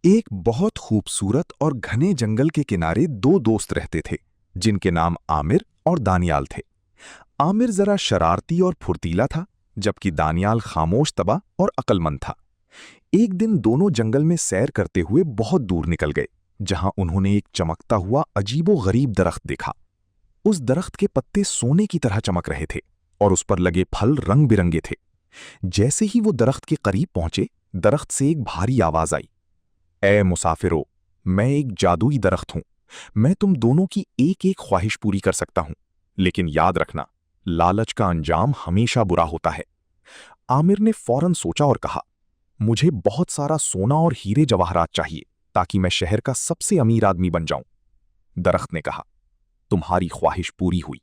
एक बहुत खूबसूरत और घने जंगल के किनारे दो दोस्त रहते थे जिनके नाम आमिर और दानियाल थे। आमिर जरा शरारती और फुर्तीला था, जबकि दानियाल खामोश तबा और अक्लमंद था। एक दिन दोनों जंगल में सैर करते हुए बहुत दूर निकल गए, जहां उन्होंने एक चमकता हुआ अजीबो गरीब दरख्त देखा। उस दरख्त के पत्ते सोने की तरह चमक रहे थे और उस पर लगे फल रंग बिरंगे थे। जैसे ही वो दरख्त के करीब पहुंचे, दरख्त से एक भारी आवाज आई, ए मुसाफिरो, मैं एक जादुई दरख्त हूं। मैं तुम दोनों की एक एक ख्वाहिश पूरी कर सकता हूं, लेकिन याद रखना, लालच का अंजाम हमेशा बुरा होता है। आमिर ने फौरन सोचा और कहा, मुझे बहुत सारा सोना और हीरे जवाहरात चाहिए ताकि मैं शहर का सबसे अमीर आदमी बन जाऊं। दरख्त ने कहा, तुम्हारी ख्वाहिश पूरी हुई,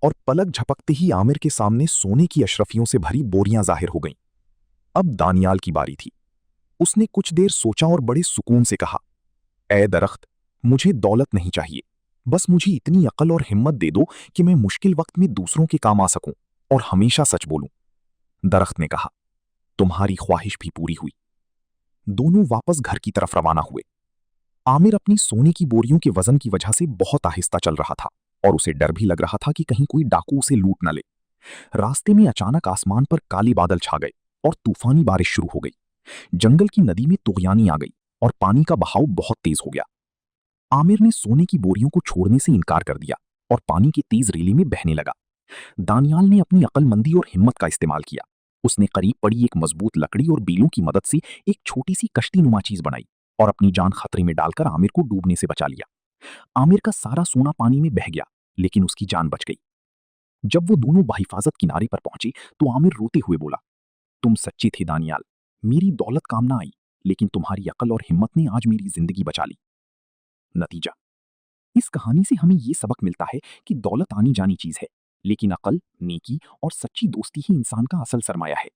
और पलक झपकते ही आमिर के सामने सोने की अशरफियों से भरी बोरियां जाहिर हो गईं। अब दानियाल की बारी थी। उसने कुछ देर सोचा और बड़े सुकून से कहा, ए दरख्त, मुझे दौलत नहीं चाहिए, बस मुझे इतनी अकल और हिम्मत दे दो कि मैं मुश्किल वक्त में दूसरों के काम आ सकूं और हमेशा सच बोलूं। दरख्त ने कहा, तुम्हारी ख्वाहिश भी पूरी हुई। दोनों वापस घर की तरफ रवाना हुए। आमिर अपनी सोने की बोरियों के वजन की वजह से बहुत आहिस्ता चल रहा था और उसे डर भी लग रहा था कि कहीं कोई डाकू उसे लूट न ले। रास्ते में अचानक आसमान पर काले बादल छा गए और तूफानी बारिश शुरू हो गई। जंगल की नदी में तुगयानी आ गई और पानी का बहाव बहुत तेज हो गया। आमिर ने सोने की बोरियों को छोड़ने से इनकार कर दिया और पानी की तेज रेली में बहने लगा। दानियाल ने अपनी अक्लमंदी और हिम्मत का इस्तेमाल किया। उसने करीब पड़ी एक मजबूत लकड़ी और बीलों की मदद से एक छोटी सी कश्ती नुमा चीज बनाई और अपनी जान खतरे में डालकर आमिर को डूबने से बचा लिया। आमिर का सारा सोना पानी में बह गया, लेकिन उसकी जान बच गई। जब वो दोनों बहिफाजत किनारे पर पहुंचे तो आमिर रोते हुए बोला, तुम सच्चे थे दानियाल। मेरी दौलत काम ना आई, लेकिन तुम्हारी अकल और हिम्मत ने आज मेरी जिंदगी बचा ली। नतीजा, इस कहानी से हमें ये सबक मिलता है कि दौलत आनी जानी चीज है, लेकिन अकल, नेकी और सच्ची दोस्ती ही इंसान का असल सरमाया है।